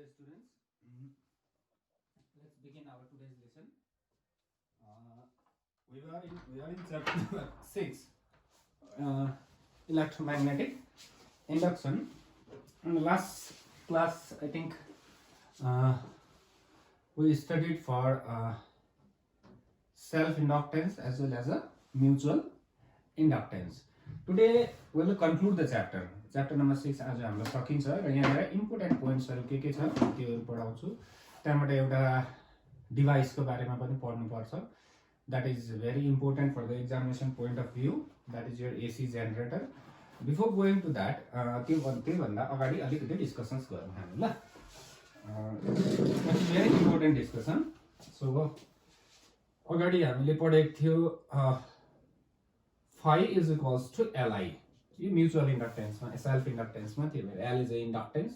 dear students. Let's begin our today's lesson. We are in chapter number 6, electromagnetic induction. In the last class, I think we studied for self-inductance as well as a mutual inductance. Today we will conclude the chapter. Chapter number 6 आज हाम्रो सकिन्छ र यहाँ important पोइन्ट्सहरु के छ त्योहरु पढाउँछु। त्यहाँबाट एउटा डिभाइसको बारेमा पनि पढ्नु पर्छ। That is very important for the examination point of view. That is your AC generator. Before going to that, त्यो भन्दा अगाडि अलिकति डिस्कसन्स गरौँ हामी ल। It's very important discussion. So अगाडि हामीले पढेको थियो phi is equals to Li. Mutual inductance, self inductance मा थियो मेरो L is a inductance,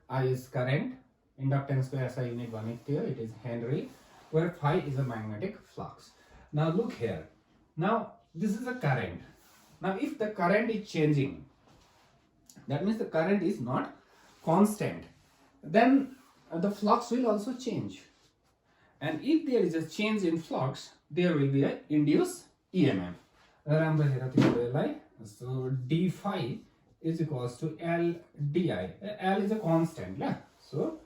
I is current, inductance को SI unit भनेको थियो, it is Henry, where phi is a magnetic flux. Now look here. Now this is a current. Now if the current is changing, that means the current is not constant, then the flux will also change. And if there is a change in flux, there will be a induced EMF. So d phi is equals to L di. L is a constant. Yeah? So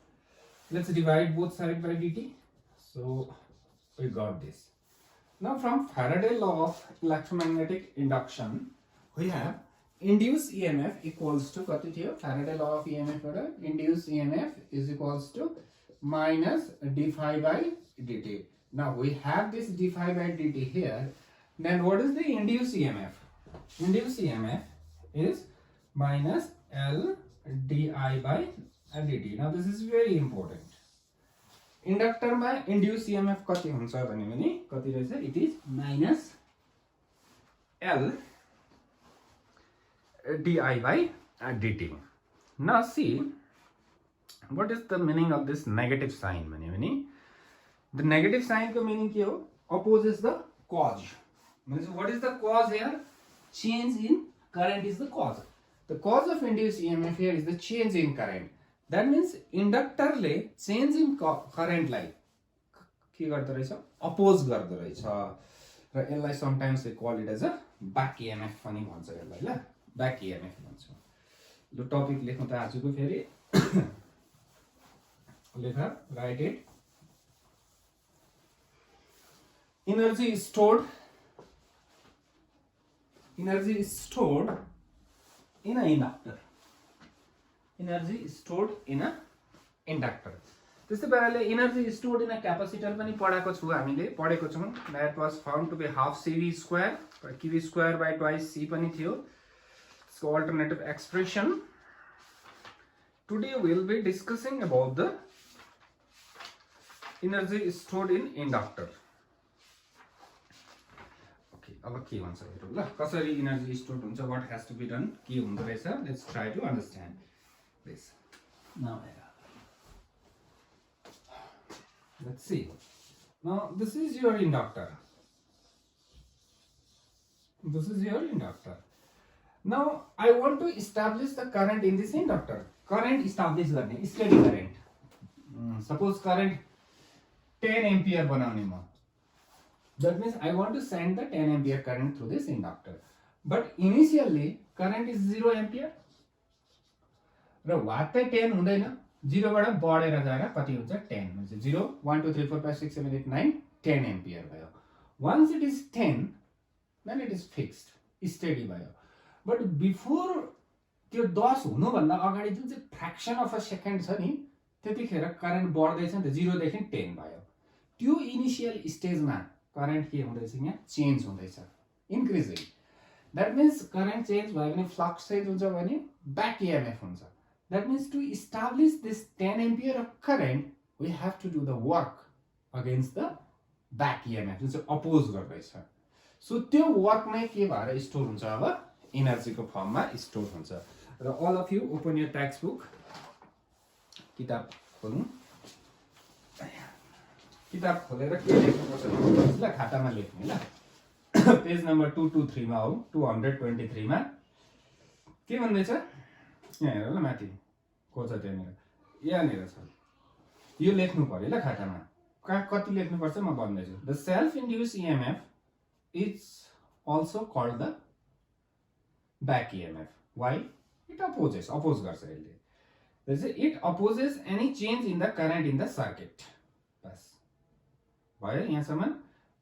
let's divide both sides by dt. So we got this. Now from Faraday law of electromagnetic induction, we have induced EMF equals to Faraday law of EMF. Induced EMF is equals to minus d phi by dt. Now we have this d phi by dt here. Then what is the induced EMF? Induced EMF is minus L di by dt. Now this is very important. Inductor ma induced EMF कति हुन्छ भने कति रहेछ? It is minus L di by dt. Now see, what is the meaning of this negative sign भने? The negative sign को meaning के हो? Opposes the cause. Means what is the cause here? Change in current is the cause. The cause of induced EMF here is the change in current. That means inductor ले change in current लाई के गर्दो रहेछ? Oppose गर्दो रहेछ. र यसलाई sometimes we call it as a back EMF पनि भन्छ यसलाई ल. Back EMF भन्छ. यो टपिक लेख्नु त आजको फेरि लेखा, write it. Energy is stored in an inductor. Energy is stored in an inductor. त्यस्तै पाराले energy is stored in a capacitor पनि पढाएको छु हामीले, पढेको छौं. That was found to be half CV square, QV square by twice C पनि थियो. So alternative expression. Today we will be discussing about the energy stored in inductor. अब के भन्छ हेरौँ ल, कसरी एनर्जी स्टोर हुन्छ, what has to be done, के हुँदो रहेछ. Let's try to understand this. Now let's see. Now this is your inductor. This is your inductor. Now I want to establish the current in this inductor. Current establish गर्ने, steady current. Suppose current 10 ampere बनाउने म. That means I want to send the 10 ampere current through this inductor. But initially current is 0 ampere. र वात्तै 10 हुँदैन, 0 बाट बढेर जाँदा कति हुन्छ? 10 हुन्छ. 0 1 2 3 4 5 6 7 8 9 10 ampere भयो. Once it is 10, then it is fixed, steady भयो. But before त्यो 10 हुनु भन्दा अगाडि जुन चाहिँ fraction of a second छ नि, त्यतिखेर current बढ्दै छ नि त, 0 देखि 10 भयो. त्यो इनिशियल स्टेजमा current के हुँदैछ? यहाँ चेन्ज हुँदैछ, increasing. That means current change भयो भने flux change हुन्छ भने back EMF हुन्छ. That means to establish this 10 ampere of current, we have to do the work against the back EMF जुन चाहिँ oppose गर्दैछ. So त्यो work नै के भएर स्टोर हुन्छ? अब एनर्जी को फर्ममा स्टोर हुन्छ. र all of you open your textbook. किताब खोल्नु. किताब खोलेर के लेख्नुपर्छ भन्नुहुन्छ ल, खातामा लेख्नु ल. पेज नम्बर 223 मा हो, 223 मा के भन्दैछ? यहाँ हेर ल, माथि को छ त्यहाँनिर. यहाँनिर छ, यो लेख्नु पर्यो ल खातामा। कति लेख्नुपर्छ म भन्दैछु। The self induce EMF is also called the back EMF. Why? It oppose गर्छ यसले। It opposes any change in the current in the circuit. बस भयो यहाँसम्म,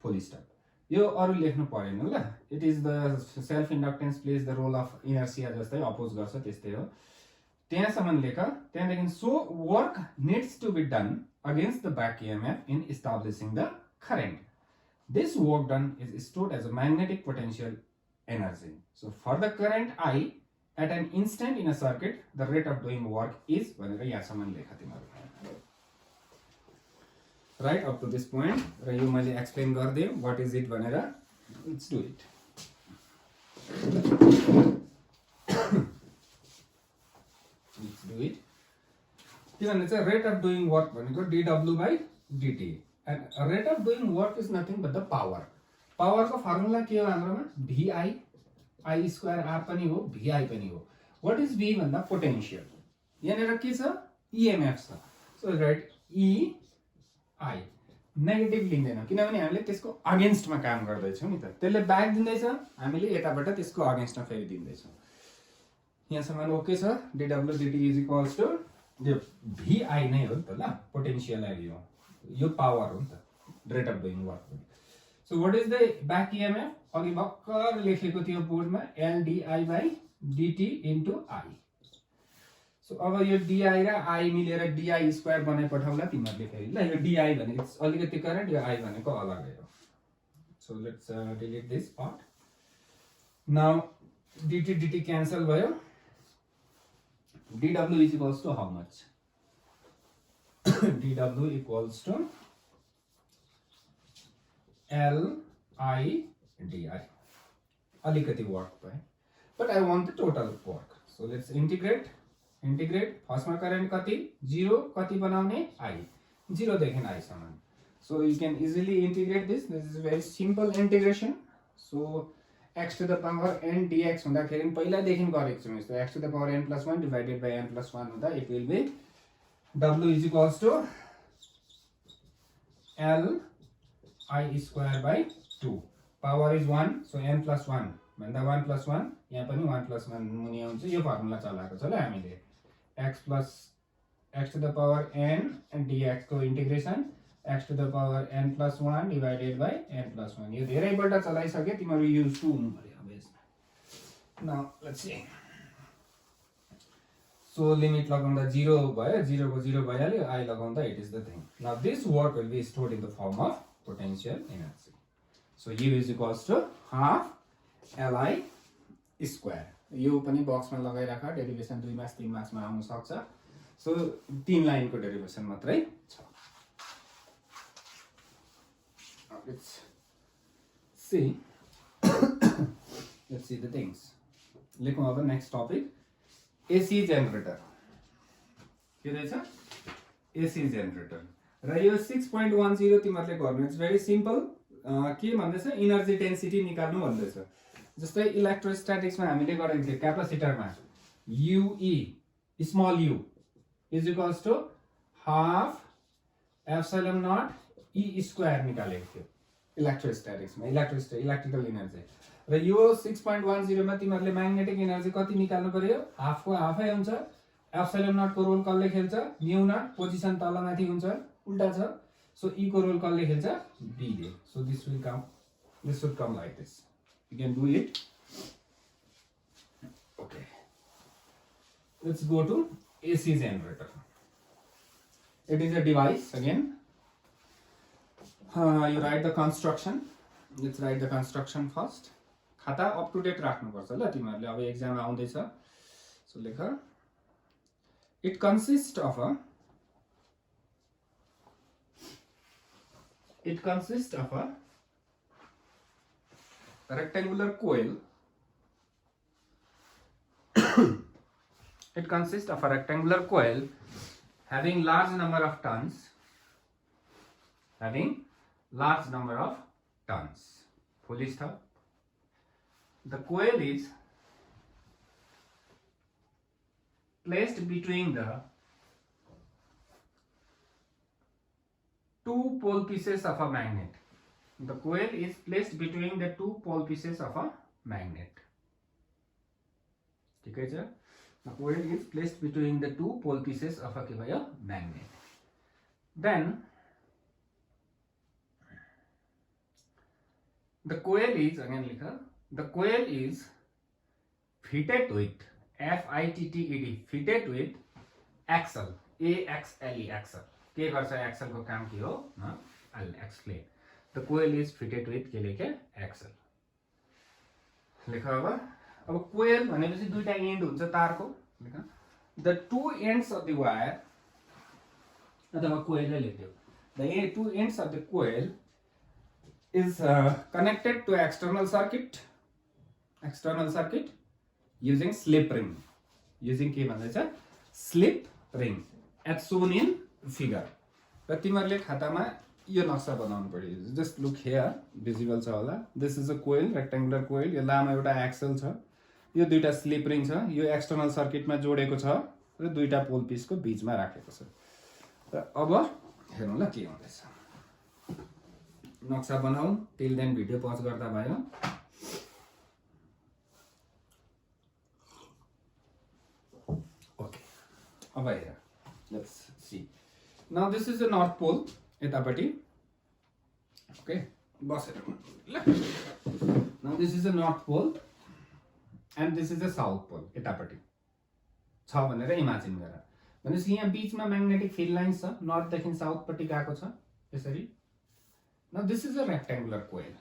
फुल स्टप। यो अरु लेख्नु परेन ल। It is the self inductance plays the role of inertia, जस्तै अपोज गर्छ त्यस्तै हो। त्यहाँसम्म लेख। त्यहाँदेखि so work needs to be done against the back EMF in establishing the current. This work done is stored as a magnetic potential energy. So for the current I at an instant in a circuit the rate of doing work is भनेर यहाँसम्म लेख तिमीहरू। Right up to this point. र यो मैले explain गरिदिएँ what is it भनेर। Let's do it. के भन्ने चाहिँ रेट अफ डुइङ वर्क भनेको dw by dt। And rate of doing work is nothing but the power. पावरको formula के हो हाम्रोमा? vi, i स्क्वायर r पनि हो, vi पनि हो। व्हाट इज v भन्दा पोटेन्शियल। यहाँनिर के छ? इएमएफ छ। So right e i। Negative लिँदैन किनभने हामीले त्यसको अगेन्स्टमा काम गर्दैछौँ नि त। त्यसले ब्याक दिँदैछ, हामीले यताबाट त्यसको अगेन्स्टमा फेरि दिँदैछौँ। यहाँसम्म ओके छ। dw dt is equals to यो vi नै हो नि त ल, पोटेन्शियल एरिया हो, यो पावर हो नि त, rate of doing work. So what is the back EMF? अघि भर्खर लेखेको थियो बोर्डमा, LDI by dt into I। So अब यो di र I मिलेर di स्क्वायर बनाइ पठाउला तिमीहरूले फेरि ल। यो di भनेको अलिकति करेन्ट, यो I भनेको अलगै हो। So let's delete this part. Now dt cancel भयो। dw is equals to how much? dw equals to Li di। अलिकति वर्क भयो, but I want the total work. So let's integrate. फर्स्टमा current कति? 0। कति बनाउने? I। 0 देखि I सम्म। So you can easily integrate this. This is very simple integration. So x to the power n dx हुँदाखेरि पहिलादेखि गरेको छौँ यस्तो। x to the power n plus 1 divided by n plus 1 हुँदा it will be w is equals to L I square by 2। power is 1, so n plus 1 भन्दा 1 plus 1, यहाँ पनि 1 plus 1 मुनि आउँछ। यो फर्मुला चलाएको छ ल हामीले। x to the power n dx को integration x to the power n plus 1 divided by n plus 1। यो धेरैपल्ट चलाइसके, तिमीहरू युज टु हुनु पर्यो अब यसमा। Now let's see. So limit लगाउँदा 0 भयो, 0 को 0 भइहाल्यो, I लगाउँदा it is the thing. Now this work will be stored in the form of potential energy. So U is equals to half Li square. यो पनि बक्समा लगाइराख, डेरिभेसन 2 मार्क्स 3 मार्क्समा आउन सक्छ। सो 3 लाइनको डेरिभेसन मात्रै छ। Let's see. Let's see the things. लेखौँ अब नेक्स्ट टपिक, AC जेनरेटर। के रहेछ? AC generator. र यो 6.10 तिमीहरूले गर्नु। It's very simple. के भन्दैछ? इनर्जी डेन्सिटी निकाल्नु भन्दैछ। जस्तै इलेक्ट्रोस्ट्याटिक्समा हामीले गरेको थियो क्यापेसिटरमा, UE small u is equals to half epsilon naught E square निकालेको थियो इलेक्ट्रोस्ट्याटिक्समा, इलेक्ट्रिकल इनर्जी। र यो 6.10 मा तिमीहरूले म्याग्नेटिक इनर्जी कति निकाल्नु पर्यो? हाफको हाफै हुन्छ। एप्सिलन नट को रोल कसले खेल्छ? म्यु नट। पोजिसन तलमाथि हुन्छ, उल्टा छ। सो E को रोल कसले खेल्छ? B ले। So this will come, this should come like this. You can do it. Okay. Let's go to AC generator. It is a device again. You write the construction. Let's write the construction first. खाता up to date राख्नुपर्छ ल तिमीहरूले, अब exam आउँदैछ। So लेख, it consist of a rectangular coil. It consists of a rectangular coil having large number of turns. Full stop. The coil is placed between the two pole pieces of a magnet. The coil is placed between the two pole pieces of a magnet. Okay, sir? The coil is placed between the two pole pieces of a magnet. Then the coil is again the coil is fitted with FITTED, fitted with axle, AXLE axle. के गर्छ axle को काम के हो? I'll explain. The coil is fitted with के axle. लेखा अब coil भनेपछि दुईटा end हुन्छ तारको. The two ends of the wire अथवा coil ले लेख्यो. The two ends of the coil is connected to external circuit using slip ring. Using के भन्दैछ? Slip ring as shown in figure. र तिमीहरुले खातामा यो नक्सा बनाउनु पर्यो. Just look here, visible छ होला. This is a coil, rectangular coil. यो लामो एउटा एक्सल छ. यो दुईटा स्लिप रिङ छ. यो एक्सटर्नल सर्किटमा जोडेको छ र दुईटा पोल पिसको बीचमा राखेको छ. र अब हेरौँ ल के हुँदैछ. नक्सा बनाऊ. टिल देन भिडियो पज गर्दा भयो. Okay. अब हेर. Let's see. Now this is the north pole. यतापट्टि. Okay. बसेर. Now this is the north pole and this is the south pole. यतापट्टि. छ भनेर इमेजिन गर. भनेपछि यहाँ बीचमा म्याग्नेटिक फिल्ड लाइन्स छ. नर्थ देखि साउथ पट्टि गएको छ. यसरी. Now this is a rectangular coil.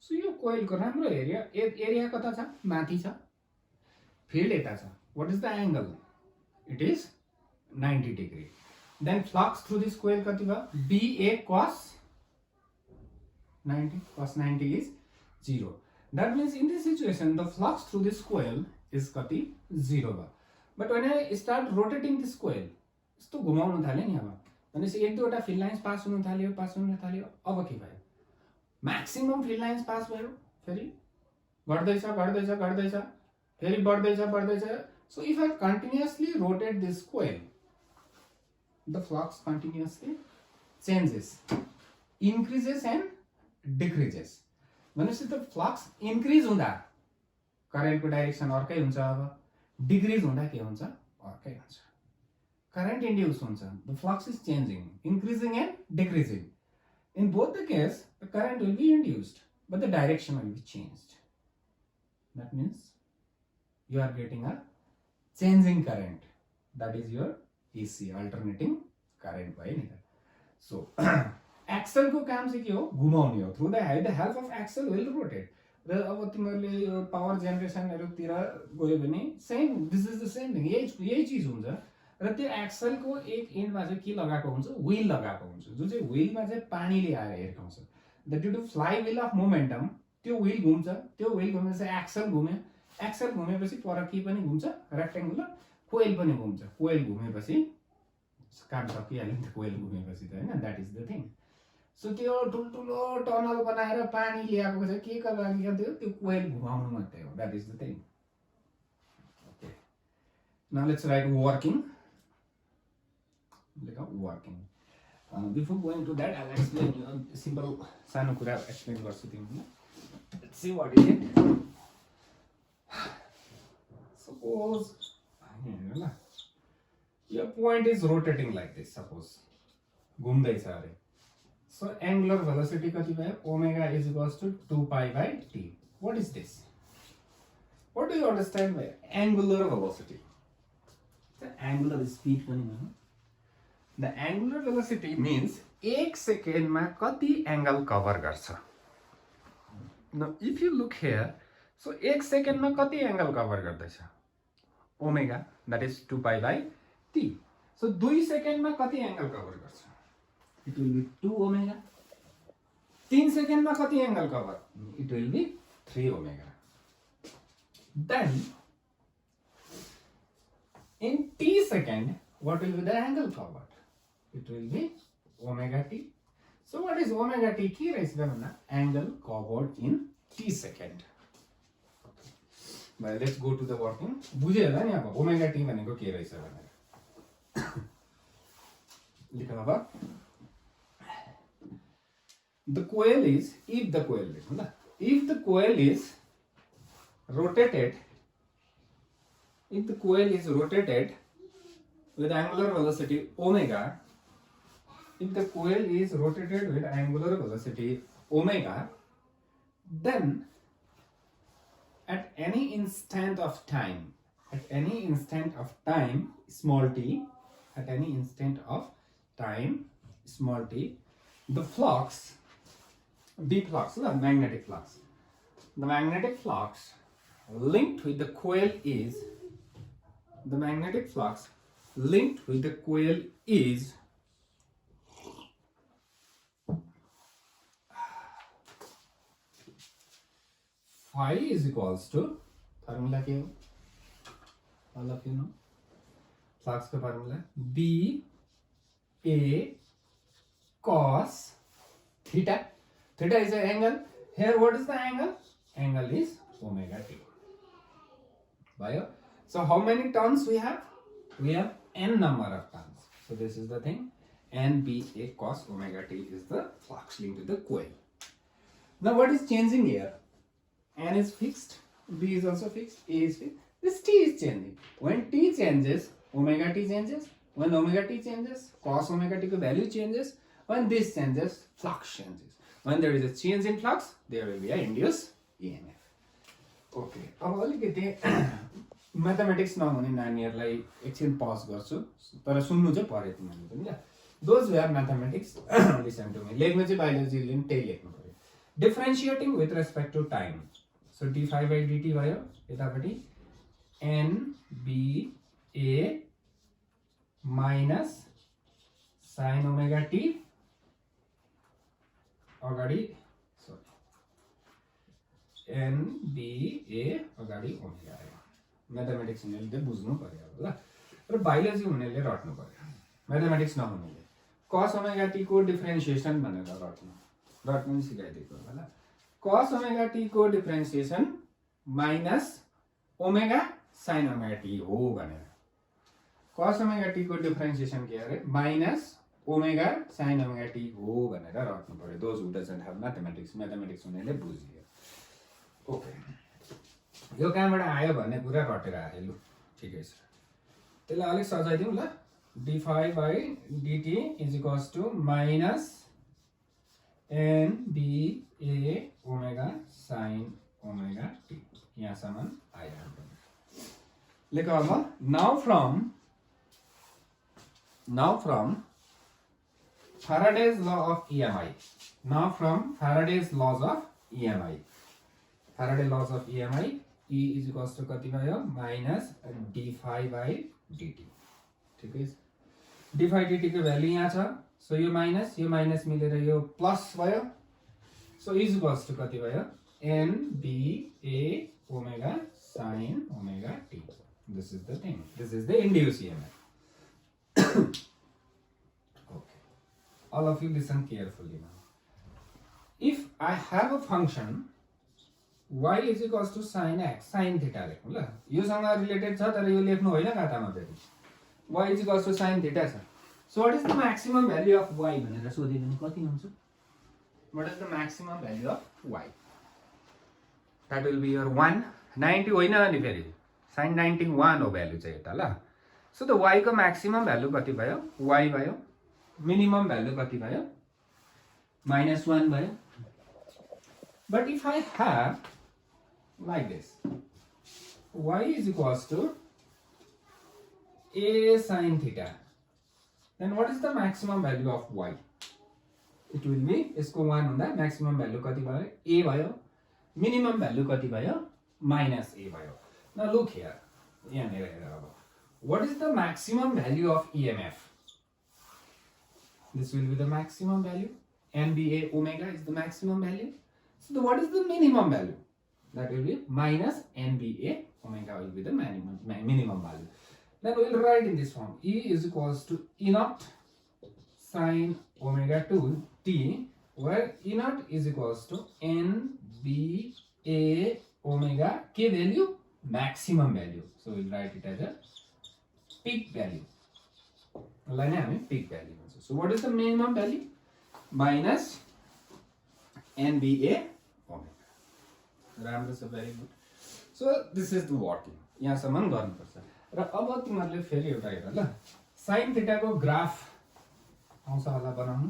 So यो coil को राम्रो एरिया कता छ? माथि छ. Field यता छ. What is the angle? It is 90 degree. Then flux through this coil कति भयो? BA cos 90. Cos 90 is 0. That means in this situation the flux through this coil is कति? 0 भयो. But when I start rotating this coil, यस्तो घुमाउन थाले नि अब. भनेपछि एक दुईवटा फिल्ड लाइन्स पास हुन थाल्यो. अब के भयो? म्याक्सिमम फिल्ड लाइन्स पास भयो. फेरि घट्दैछ. फेरि बढ्दैछ. So if I continuously rotate this coil, the flux continuously changes, increases and decreases. भनेपछि the flux increase हुँदा करेन्टको डाइरेक्सन अर्कै हुन्छ. अब डिक्रिज हुँदा के हुन्छ? अर्कै हुन्छ. Current induced हुन्छ. The flux is changing, increasing and decreasing. In both the case, the current will be induced, but the direction will be changed. That means you are getting a changing current. That is your AC, alternating current by neither. So, axle को काम चाहिँ के हो? घुमाउने हो. Through the help of axle will rotate. र अब तिमीहरुले power जेनेरेसनहरुतिर गयो भने same, this is the same thing. यही चीज हुन्छ. र त्यो एक्सल को एक एन्डमा चाहिँ के लगाएको हुन्छ? व्हील लगाएको हुन्छ. जुन चाहिँ व्हीलमा चाहिँ पानीले आएर हिर्काउँछ. The due to flywheel of momentum त्यो व्हील घुम्छ. त्यो व्हील घुमेपछि एक्सल घुम्यो. एक्सल घुमेपछि पर के पनि घुम्छ? रेक्टेंगुलर कोइल पनि घुम्छ. कोइल घुमेपछि काम सकिहाल्यो नि त. कोइल घुमेपछि त हैन. That is the thing. So त्यो ठुलठुलो टनल बनाएर पानी ल्याएको चाहिँ के का लागि हो? त्यो कोइल घुमाउनु मात्रै हो. That is the thing. Okay. Now let's write working. Working. Before going to that, I'll explain you a simple सानो कुरा explain गर्छु तिमीलाई. Let's see what is it. Suppose your point is rotating like this. Suppose घुम्दैछ अरे. So angular velocity कति भयो? Omega is equals to 2 pi by t. What is this? What do you understand by angular velocity? The angular speed पनि भनौँ. The angular velocity means 1 सेकेन्डमा कति angle cover गर्छ. Now if you look here, so 1 सेकेन्डमा कति angle cover गर्दैछ? Omega, that is 2 pi by t. So 2 सेकेन्डमा कति एंगल कभर गर्छ? It will be 2 omega. 3 सेकेन्डमा कति angle cover? It will be 3 omega. Then in t second, what will be the angle covered? It will be omega t. So what is omega t? के रहेछ भन्दा angle covered in t second. Well, let's go to the working. बुझ्यो होला नि अब omega t भनेको के रहेछ भनेर. लेखौँ अब. the coil is, if the coil is rotated, with angular velocity omega, then at any instant of time, small t, the flux, the magnetic flux linked with the coil is, phi is equals to, formula क्या हो? All of you know. Flux का formula B A cos theta. Theta is an angle. Here, what is the angle? Angle is omega t. Bio. So how many turns we have? We have n number of turns. So this is the thing. N B A cos omega t is the flux linked to the coil. Now what is changing here? N is fixed, B is also fixed, A is fixed. This T is changing. When T changes, omega T changes. When omega T changes, cos omega T value changes. When this changes, flux changes. When there is a change in flux, there will be a induced EMF. Okay. अब अलिकति mathematics नहुने नानीहरुलाई एकछिन pause गर्छु तर सुन्नु चाहिँ पर्यो तिमीहरुले पनि ल. Those who have mathematics listen to me. लेख्नु चाहिँ बायोलोजीले पनि त्यही लेख्नु पर्यो. Differentiating with respect to time. So d phi by dt भयो यतापटि n b a minus sin omega t अगाडि n b a अगाडि ओमेगा आयो. म्याथमेटिक्स हुनेले बुझ्नु पर्यो ल र बायोलोजी हुनेले रट्नु पर्यो. म्याथमेटिक्स नहुनेले cos ओमेगा t को डिफरेन्शिएसन भनेर रट्नु सिकाइदिएको होला. cos ओमेगा t को differentiation minus omega sin omega t हो भनेर. cos ओमेगा t को डिफरेन्शिएसन के अरे minus omega sin omega t हो भनेर रट्नु पर्यो. Those who doesn't have mathematics हुनेले बुझ्यो. ओके. यो कहाँबाट आयो भन्ने कुरा रटेर आयो. लु ठिकै छ. त्यसलाई अलिक सजाइदिउँ ल. d phi by dt is equals to minus n b a omega sin omega t. यहाँसम्म आयो. लेख अब now from Faraday's law of EMI. Faraday's laws of EMI. Faraday laws of EMI. E is equals to कति भयो minus d phi by dt. ठीक है. d phi dt को value यहाँ छ. सो यो माइनस मिलेर यो प्लस भयो. सो इज इक्वल्स टु कति भयो n b a omega sin omega t. This is the thing. This is the induced EMF. Okay. All of you listen carefully now. If I have a function y is equals to sin x, sin theta लेख्नु ल. यो सँग related छ तर यो लेख्नु होइन खातामा फेरि. y is equals to sin theta छ. So what is the maximum value of y भनेर सोधे भने कति हुन्छ? What is the maximum value of y? That will be your 190 होइन नि फेरि. sin 91 हो भ्यालु चाहिँ यता ल. So the y को maximum value कति भयो? y भयो. Minimum value कति भयो? -1 भयो. But if I have like this, y is equals to a sin theta, then what is the maximum value of y? It will be, इसको 1 हुँदा maximum value कति भयो? a भयो. Minimum value कति भयो? -a भयो. Now look here. यहाँनिर हेर अब. What is the maximum value of EMF? This will be the maximum value. NBA omega is the maximum value. So what is the minimum value? That will be minus NBA omega will be the minimum value. Then we will write in this form. E is equals to E naught sin omega 2t, where E naught is equals to NBA omega k value, maximum value. So we will write it as a peak value. Peak value. So what is the minimum value? Minus NBA omega. राम्रो छ, very good. So this is the working. यहाँसम्म गर्नुपर्छ. र अब तिमीहरूले फेरि एउटा हेर ल, साइन थीटाको ग्राफ आउँछ होला बनाउनु.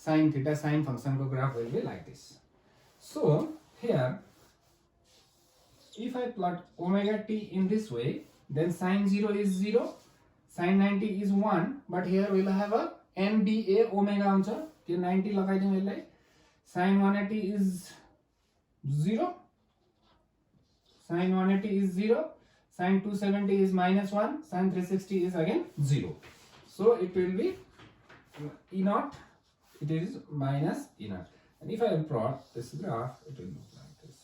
साइन थीटा, साइन फंक्शनको graph will be like this. So here if I plot omega t in this way, then sin 0 is 0, sin 90 is 1, but here we'll have a NBA omega हुन्छ. त्यो 90 लगाइदिउँ यसलाई. sin 180 is 0, sin 180 is 0, sin 270 is -1, sin 360 is again 0. So it will be E naught, it is minus E naught. And if I plot this graph, it will look like this.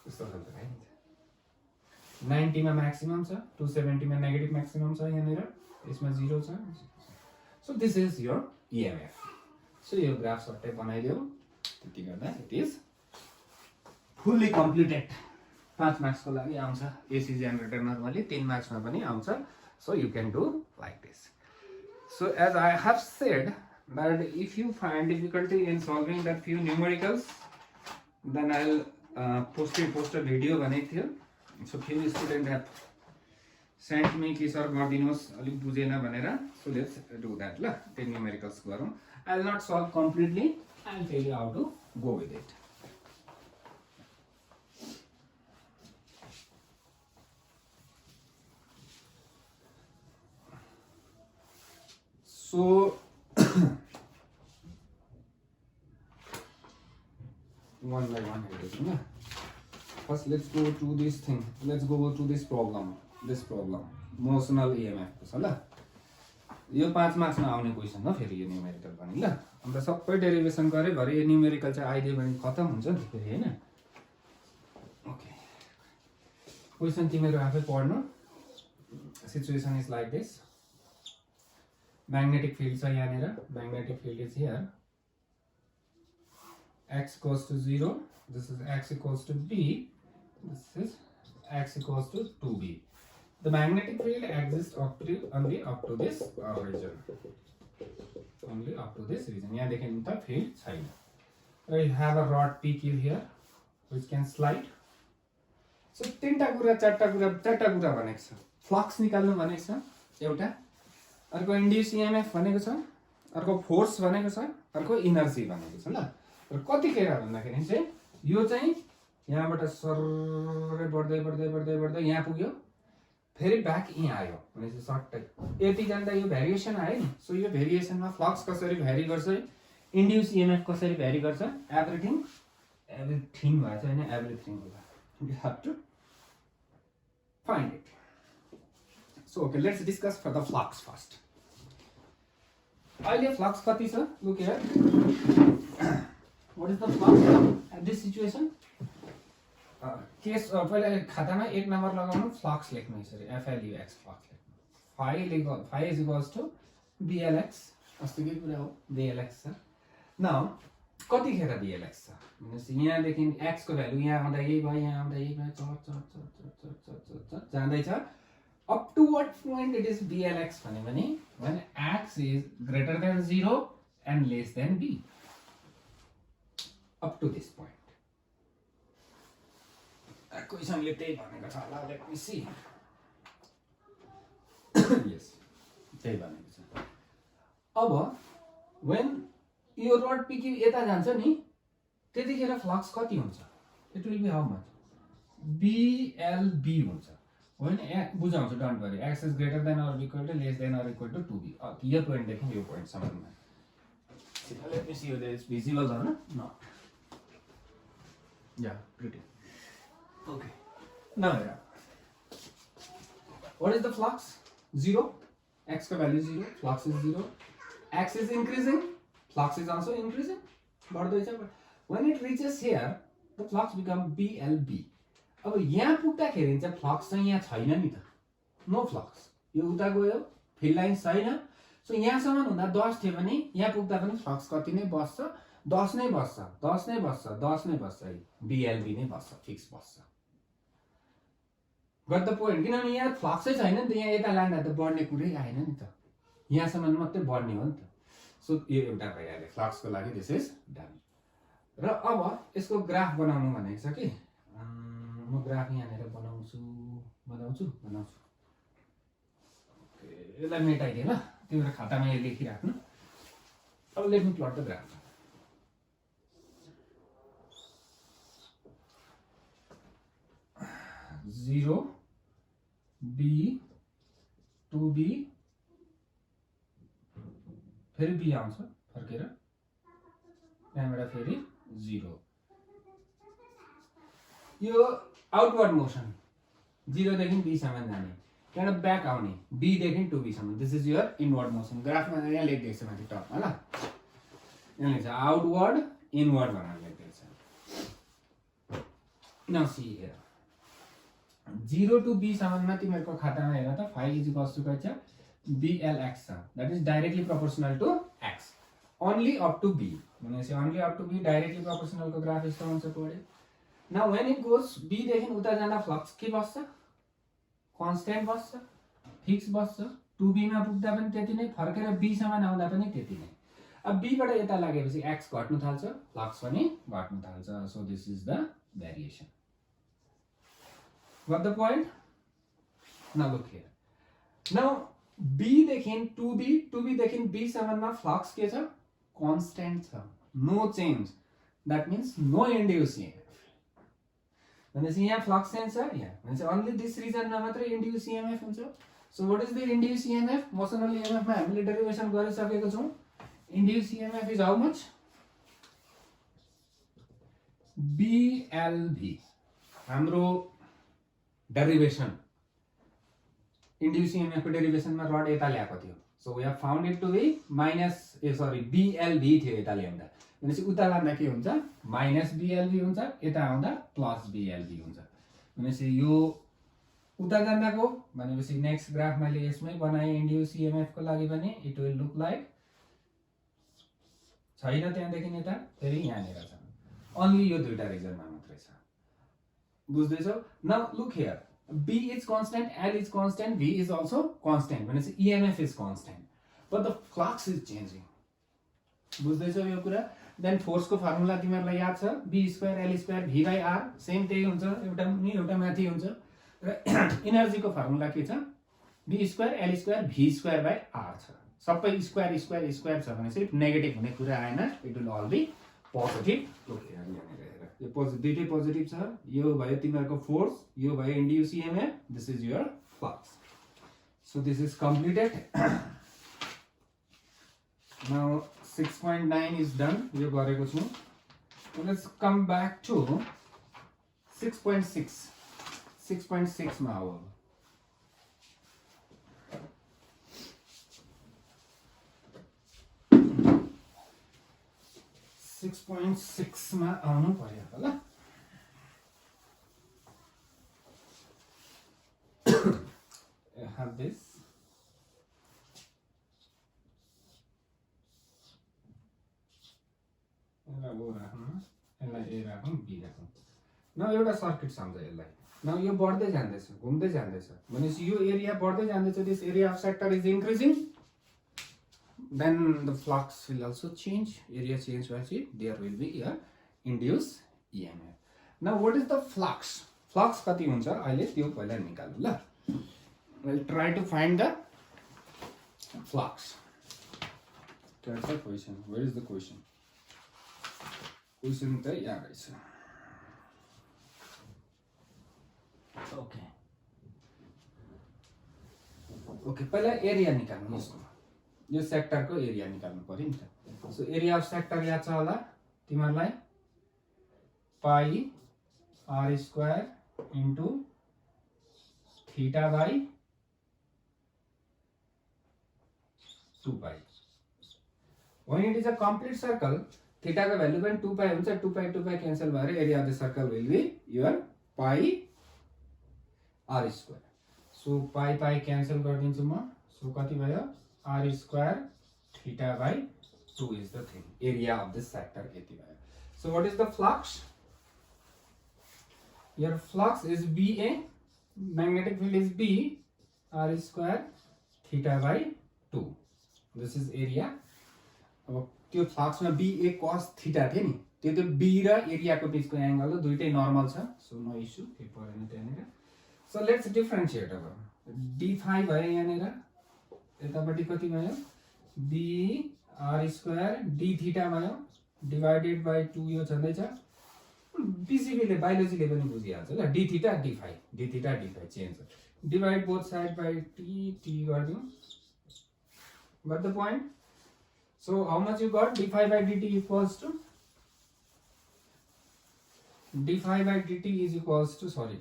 This is right. 90 में maximum छ, 270 में negative maximum छ, यहाँनिर यसमा 0 छ. So this is your EMF. So यो graph सट्टै बनाइदियो. त्यति गर्दा it is fully completed. 5 marks को लागि आउँछ. AC generator normally 3 मार्क्स मा पनि आउँछ. So you can do like this. So as I have said that if you find difficulty in solving that few numericals, then I'll post a video भनेको थियो. So few students have sent me कि sir गरिदिनुहोस् अलिक बुझेन भनेर. So let's do that ल. 10 numericals गरौँ. I'll not solve completely. I'll tell you how to go with it. So one by one here. First let's go to this thing. Let's go to this problem. Motional EMF छ ल. यो 5 marks मा आउने question हो फेरि यो numerical पनि ल. अन्त सबै डेरिभेसन गरे भरे यो न्यूमेरिकल चाहिँ आइदियो भने खतम हुन्छ नि फेरि हैन. ओके. क्वेशन तिमीहरु आफै पढ्नु. Situation is like this. Magnetic field छ यहाँनिर. Magnetic field is here. X equals to 0. This is x equals to b. This is x equals to 2b. The magnetic field exists only up to this region. Only up to this region. यहाँ देखें त field छैन. We have a rod PQ here, which can slide. So तीनटा कुरा चारटा कुरा भनेको छ. Flux निकाल्नु भनेको छ एउटा. अर्को इन्ड्युस EMF भनेको छ. अर्को फोर्स भनेको छ. अर्को इनर्जी भनेको छ ल. र कतिखेर भन्दाखेरि चाहिँ यो चाहिँ यहाँबाट सररै बढ्दै यहाँ पुग्यो. फेरि ब्याक यहाँ आयो भनेपछि सट्टै यति जाँदा यो भेरिएसन आयो नि. सो यो भेरिएसनमा फ्लक्स कसरी भ्यारी गर्छ, इन्ड्युस EMF कसरी भ्यारी गर्छ, एभ्रिथिङ भएछ हैन. एभ्रिथिङ होला. You have to find it. So okay, let's discuss for the flux first. अहिले flux कति छ? Look here. What is the flux at this situation? Case पहिला खातामा 1 नम्बर लगाउनु, फ्लक्स लेख्नु यसरी FLUX फ्लक्स लेख्नु. phi is equals to BLX. अस्तिकै कुरा हो, BLX छ. नाउ कतिखेर BLX छ भनेपछि यहाँ देखि x को भ्यालु यहाँ आउँदा यही भयो, यहाँ आउँदा यही भयो, चट जाँदै छ. Up to what point it is BLX भने when x is greater than 0 and less than b. Up to this point. क्वेशनले त्यही भनेको छ होला. Let me C. यस, त्यही भनेको छ. अब when यो रड PQ यता जान्छ नि त्यतिखेर फ्लक्स कति हुन्छ? It will be how much? BLB हुन्छ. When बुझाउँछु, don't worry. x is greater than or equal to less than or equal to 2b. यो पोइन्ट देखि यो पोइन्ट सम्ममा. Let me see whether it's visible or not. Yeah, pretty. Okay. Now what is the flux? 0. X का value 0. Flux is 0. X is increasing. Flux is also increasing. When it reaches here, the flux becomes BLB. अब यहाँ पुग्दाखेरि चाहिँ flux चाहिँ यहाँ छैन नि त. No flux. यो उता गयो, फिल्ड लाइन छैन. सो यहाँसम्म हुँदा 10 थियो भने यहाँ पुग्दा पनि फ्लक्स कति नै बस्छ? 10 नै बस्छ. BLB नै बस्छ, फिक्स बस्छ. Got the point. किनभने यहाँ फ्लक्सै छैन नि त. यहाँ यता लाँदा त बढ्ने कुरै आएन नि त. यहाँसम्म मात्रै बढ्ने हो नि त. सो यो एउटा भइहाल्यो फ्लक्सको लागि. This is done. र अब यसको ग्राफ बनाउनु भनेको छ कि म ग्राफ यहाँनिर बनाउँछु। यसलाई मेटाइदिए ल, तिम्रो खातामा यो लेखिराख्नु। अब let me plot the graph. Zero B to B फेरि बी आउँछ फर्केर, त्यहाँबाट फेरि 0। यो आउटवर्ड मोसन 0 देखि बी सम्म जाने, त्यहाँबाट ब्याक आउने बी देखि टू बी सम्म। This is your inward motion. ग्राफमा यहाँ लेखिदिएको छ माथि टपमा ल, यहाँ लेख्छ आउटवर्ड इनवर्ड भनेर लेखिदिएको छ। Now see here 0 to b सम्ममा तिमीहरुको खातामा हेर त phi is equals to कति छ, blx छ। That is directly proportional to x only up to b। भनेपछि only up to b directly proportional को ग्राफ यस्तो हुन्छ पढ्यो। Now when it goes b देखि उता जाँदा फ्लक्स के बस्छ, कन्स्ट्यान्ट बस्छ, फिक्स बस्छ। 2b मा पुग्दा पनि त्यति नै, फर्केर b सम्म आउँदा पनि त्यति नै। अब b बाट यता लागेपछि x घट्नु थाल्छ, फ्लक्स पनि घट्नु थाल्छ। So this is the variation. Got the point? Now look here. Now b देखि 2b देखि b सम्ममा फ्लक्स के छ, कांस्टेंट छ, no change. That means no induce EMF. भनेपछि यहाँ फ्लक्स चेन्ज छ, यहाँ भनेपछि ओन्ली दिस रिजनमा मात्र इन्ड्युस ईएमएफ हुन्छ। So what is the induce EMF? Motional EMF मा हामीले डेरिभेसन गरिसकेको छौं। Induce EMF is how much? BLV। हाम्रो डेरिवेशन इन्ड्युस ईएमएफ को डेरिवेशन में रड यता ल्याएको थियो। So we have found it to be BLV थियो यता ल्याउँदा। भनेपछि उता लाँदा के हुन्छ, -BLV हुन्छ, यता आउँदा +BLV हुन्छ। भनेपछि यो उता जाँदाको भनेपछि नेक्स्ट ग्राफ मैले यसमै बनाए इन्ड्युस ईएमएफ को लागि पनि इट विल लुक लाइक छैन त्यहाँदेखि यता फेरि यहाँनिर छ। ओन्ली यो दुईटा रिजनमा मात्रै छ। बुझ्दैछौ? Now look here, B is constant, L is constant, V is also constant। भनेपछि EMF is constant, but the flux is changing। बुझ्दैछौ यो कुरा? देन फोर्स को फर्मुला तिमीहरुलाई याद छ, B2L2 V/R। सेम त्यही हुन्छ, एउटा माथि हुन्छ। र एनर्जी को फर्मुला के छ, B2L2 V2/R छ। सबै स्क्वायर स्क्वायर स्क्वायर छ भनेपछि नेगेटिभ हुने कुरा आएन, it will all be positive. Look here, यो दुईटै पोजिटिभ छ। यो भयो तिमीहरुको फोर्स, यो भयो induce EMF, this is your flux. So this is completed. Now 6.9 is done, यो गरेको छु। Let's come back to 6.6। 6.6 मा हो। 6.6 मा आउनु पर्यो होला। I have this। यसलाई O राख्नु, यसलाई A राखौँ, B राखौँ। न एउटा सर्किट सम्झ यसलाई। न यो बढ्दै जाँदैछ, घुम्दै जाँदैछ। भनेपछि यो एरिया बढ्दै जाँदैछ, this area of sector is increasing. Then the flux will also change. Area change vachi, there will be a induced EMF। Now what is the flux? Flux कति हुन्छ अहिले त्यो पहिला निकाल्नु ल। We'll try to find the flux। That's the question। Where is the question? Question त यहाँ रहेछ। Okay, पहिला एरिया निकाल्नु यसको। यो सेक्टर को एरिया निकाल्नु पर्यो नि त। सो एरिया अफ सेक्टर याद छ होला तिमीहरुलाई, pi r² into θ/2π। when it is a complete circle, theta को भ्यालु पनि 2π हुन्छ, 2π क्यान्सल भएर area of the circle will be your pi r²। So pi cancel गरिदिन्छु म। सो कति भयो, r² θ/2 is the thing, area of this sector यति भयो। So what is the flux? Your flux is BA, magnetic field is B, r² θ/2। This is area। अब त्यो flux में BA cos θ थियो नि, त्यो बी र एरियाको बिचको एंगल त दुईटै नर्मल छ सो नो इस्यु के परेन त्यहाँनिर सो लेट्स डिफरेन्शिएट अब d5 भयो यहाँनिर यतापट्टि कति भयो b r square d theta भयो डिवाइडेड बाइ 2 यो छँदैछ बीसीबीले बायोलोजीले पनि बुझिहाल्छ ल d theta d5 change divide both side by t गर्दियौ got the point so how much you got d5 by dt equals to d5 by dt is equals to sorry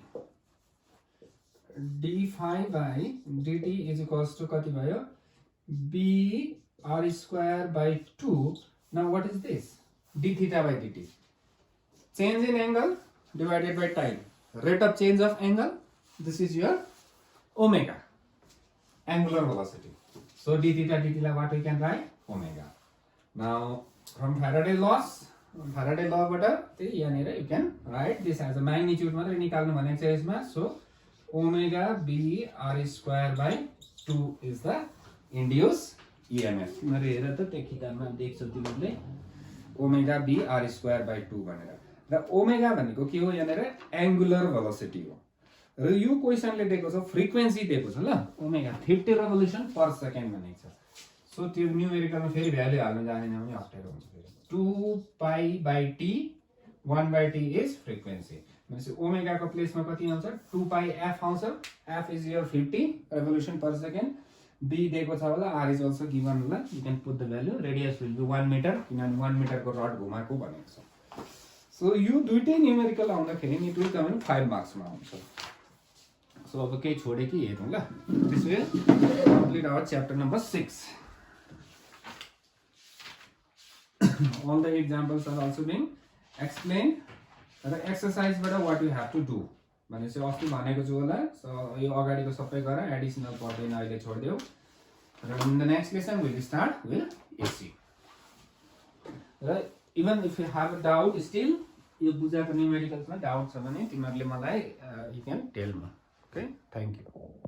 d5 by dt is equals to कति भयो b r square by 2 now what is this d theta by dt change in angle divided by time rate of change of angle this is your omega angular velocity so d theta dt la what we can write omega now from Faraday law बाट त्यही यहाँनिर you can write this as a magnitude मात्रै निकाल्नु भनेको छ यसमा so omega b r square by 2 is the induced EMF तिमीहरु हेर त त्यो किताबमा देख्छौ तिमीले omega b r square by 2 भनेर र ओमेगा भनेको के हो यहाँनिर एंगुलर भेलोसिटी हो र यो क्वेशनले दिएको छ फ्रिक्वेन्सी दिएको छ ल ओमेगा 50 रेभोल्युसन पर सेकेन्ड भनेको छ सो त्यो न्यूमेरिकलमा फेरि भ्यालु हाल्न जानेन भने अप्ठ्यारो हुन्छ फेरि 2 pi by t 1 by t is frequency भनेपछि ओमेगा को प्लेसमा कति आउँछ 2 पाई f आउँछ f is your 50 revolution per second b दिएको छ होला r इज अल्सो गिवन होला you can put the value radius will be 1 metre किनभने 1 मिटर को रड घुमाएको भनेको छ सो यो दुईटै न्यूमेरिकल आउँदाखेरि नि टु कमन 5 मार्क्स मा आउँछ सो अब केही छोडे कि हेरौँ ल this will complete our chapter number 6 all the examples are also being explained र एक्सरसाइज बाट what you have to do भनेपछि अस्ति भनेको छु होला सो यो अगाडिको सबै गर एडिसनल पढ्दैन अहिले छोड्देऊ र in the next lesson we will start with AC र even if you have a doubt still यो बुझाएको न्यूमेरिकल्समा डाउट छ भने तिमीहरुले मलाई you can tell me okay thank you